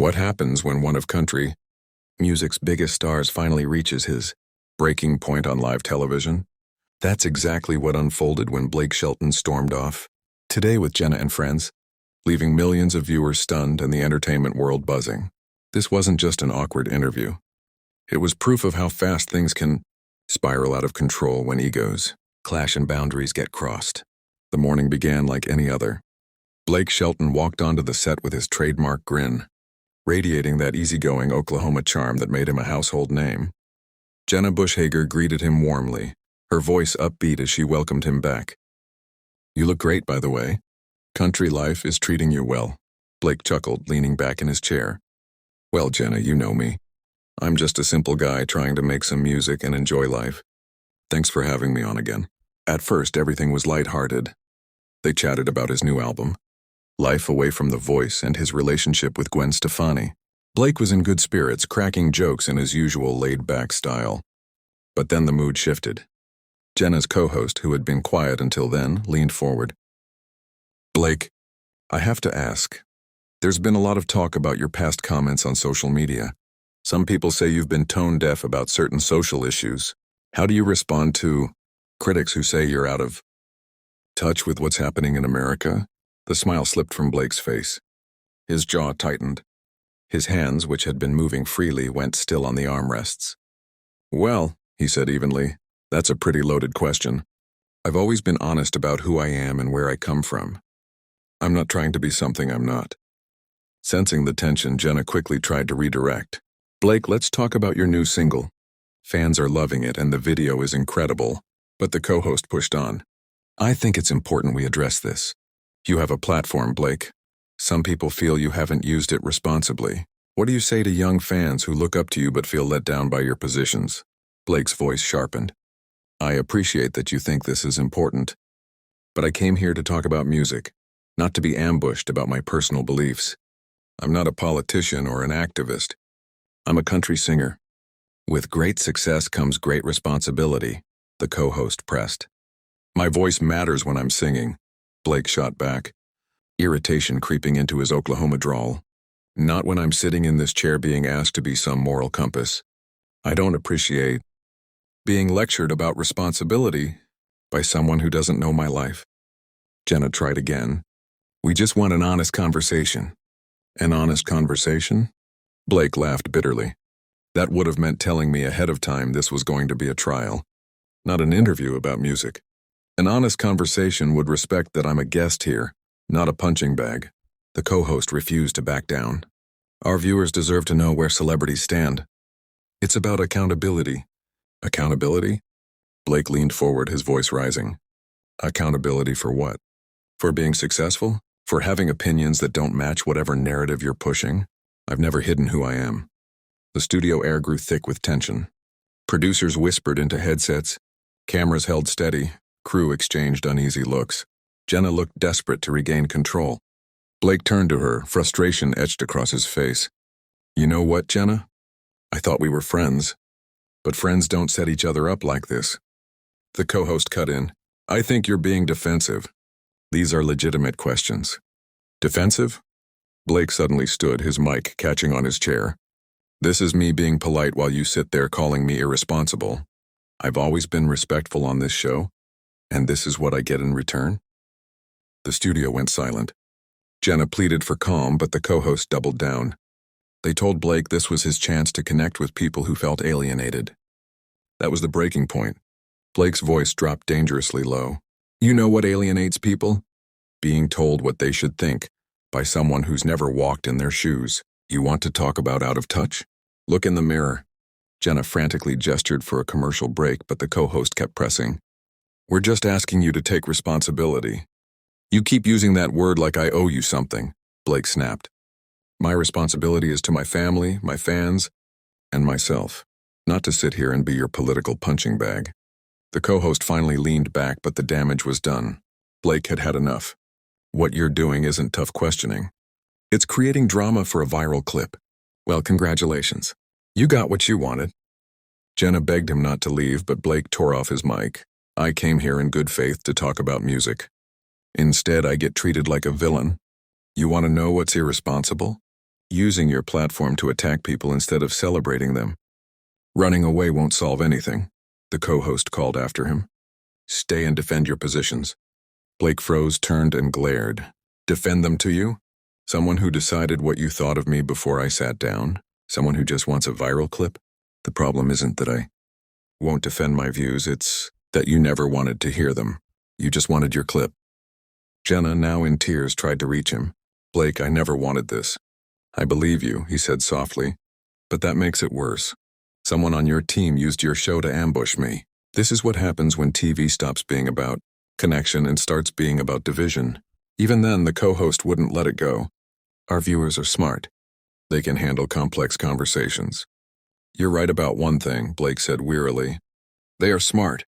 What happens when one of country music's biggest stars finally reaches his breaking point on live television? That's exactly what unfolded when Blake Shelton stormed off Today with Jenna and Friends, leaving millions of viewers stunned and the entertainment world buzzing. This wasn't just an awkward interview. It was proof of how fast things can spiral out of control when egos clash and boundaries get crossed. The morning began like any other. Blake Shelton walked onto the set with his trademark grin, radiating that easygoing Oklahoma charm that made him a household name. Jenna Bushhager greeted him warmly, her voice upbeat as she welcomed him back. "You look great, by the way. Country life is treating you well," Blake chuckled, leaning back in his chair. "Well, Jenna, you know me. I'm just a simple guy trying to make some music and enjoy life. Thanks for having me on again." At first, everything was lighthearted. They chatted about his new album, life away from The Voice, and his relationship with Gwen Stefani. Blake was in good spirits, cracking jokes in his usual laid-back style. But then the mood shifted. Jenna's co-host, who had been quiet until then, leaned forward. "Blake, I have to ask. There's been a lot of talk about your past comments on social media. Some people say you've been tone-deaf about certain social issues. How do you respond to critics who say you're out of touch with what's happening in America?" The smile slipped from Blake's face. His jaw tightened. His hands, which had been moving freely, went still on the armrests. "Well," he said evenly, "that's a pretty loaded question. I've always been honest about who I am and where I come from. I'm not trying to be something I'm not." Sensing the tension, Jenna quickly tried to redirect. "Blake, let's talk about your new single. Fans are loving it and the video is incredible." But the co-host pushed on. "I think it's important we address this. You have a platform, Blake. Some people feel you haven't used it responsibly. What do you say to young fans who look up to you but feel let down by your positions?" Blake's voice sharpened. "I appreciate that you think this is important, but I came here to talk about music, not to be ambushed about my personal beliefs. I'm not a politician or an activist. I'm a country singer. With great success comes great responsibility," the co-host pressed. "My voice matters when I'm singing," Blake shot back, irritation creeping into his Oklahoma drawl. "Not when I'm sitting in this chair being asked to be some moral compass. I don't appreciate being lectured about responsibility by someone who doesn't know my life." Jenna tried again. "We just want an honest conversation." "An honest conversation?" Blake laughed bitterly. "That would have meant telling me ahead of time this was going to be a trial, not an interview about music. An honest conversation would respect that I'm a guest here, not a punching bag." The co-host refused to back down. "Our viewers deserve to know where celebrities stand. It's about accountability." "Accountability?" Blake leaned forward, his voice rising. "Accountability for what? For being successful? For having opinions that don't match whatever narrative you're pushing? I've never hidden who I am." The studio air grew thick with tension. Producers whispered into headsets. Cameras held steady. Crew exchanged uneasy looks. Jenna looked desperate to regain control. Blake turned to her, frustration etched across his face. "You know what, Jenna? I thought we were friends. But friends don't set each other up like this." The co-host cut in. "I think you're being defensive. These are legitimate questions." "Defensive?" Blake suddenly stood, his mic catching on his chair. "This is me being polite while you sit there calling me irresponsible. I've always been respectful on this show, and this is what I get in return?" The studio went silent. Jenna pleaded for calm, but the co-host doubled down. They told Blake this was his chance to connect with people who felt alienated. That was the breaking point. Blake's voice dropped dangerously low. "You know what alienates people? Being told what they should think by someone who's never walked in their shoes. You want to talk about out of touch? Look in the mirror." Jenna frantically gestured for a commercial break, but the co-host kept pressing. "We're just asking you to take responsibility." "You keep using that word like I owe you something," Blake snapped. "My responsibility is to my family, my fans, and myself, not to sit here and be your political punching bag." The co-host finally leaned back, but the damage was done. Blake had had enough. "What you're doing isn't tough questioning. It's creating drama for a viral clip. Well, congratulations. You got what you wanted." Jenna begged him not to leave, but Blake tore off his mic. "I came here in good faith to talk about music. Instead, I get treated like a villain. You want to know what's irresponsible? using your platform to attack people instead of celebrating them. Running away won't solve anything, the co-host called after him. Stay and defend your positions. Blake froze, turned, and glared. Defend them to you? Someone who decided what you thought of me before I sat down? Someone who just wants a viral clip? The problem isn't that I won't defend my views, it's that you never wanted to hear them. You just wanted your clip. Jenna, now in tears, tried to reach him. Blake, I never wanted this. I believe you, he said softly, but that makes it worse. Someone on your team used your show to ambush me. This is what happens when TV stops being about connection and starts being about division. Even then, the co-host wouldn't let it go. Our viewers are smart. They can handle complex conversations. You're right about one thing, Blake said wearily. They are smart.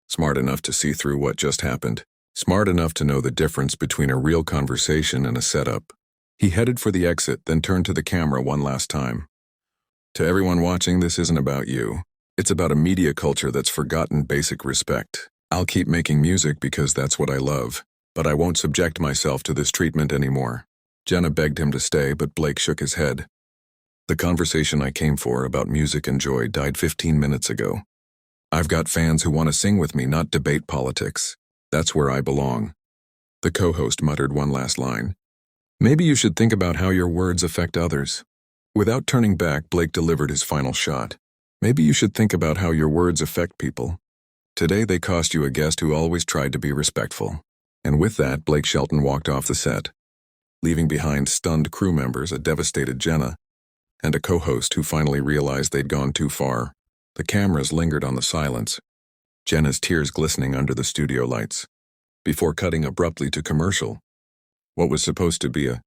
Smart enough to see through what just happened. Smart enough to know the difference between a real conversation and a setup. He headed for the exit, then turned to the camera one last time. To everyone watching, this isn't about you. It's about a media culture that's forgotten basic respect. I'll keep making music because that's what I love, but I won't subject myself to this treatment anymore. Jenna begged him to stay, but Blake shook his head. The conversation I came for about music and joy died 15 minutes ago. I've got fans who want to sing with me, not debate politics. That's where I belong. The co-host muttered one last line. Maybe you should think about how your words affect others. Without turning back, Blake delivered his final shot. Maybe you should think about how your words affect people. Today they cost you a guest who always tried to be respectful. And with that, Blake Shelton walked off the set, leaving behind stunned crew members, a devastated Jenna, and a co-host who finally realized they'd gone too far. The cameras lingered on the silence, Jenna's tears glistening under the studio lights, before cutting abruptly to commercial. What was supposed to be a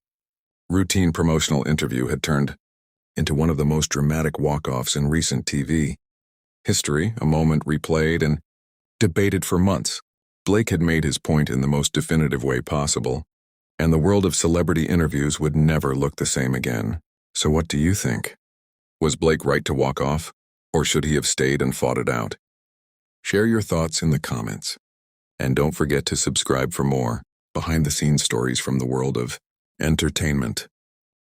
routine promotional interview had turned into one of the most dramatic walk-offs in recent TV history, a moment replayed and debated for months. Blake had made his point in the most definitive way possible, and the world of celebrity interviews would never look the same again. So what do you think? Was Blake right to walk off, or should he have stayed and fought it out? Share your thoughts in the comments. And don't forget to subscribe for more behind-the-scenes stories from the world of entertainment.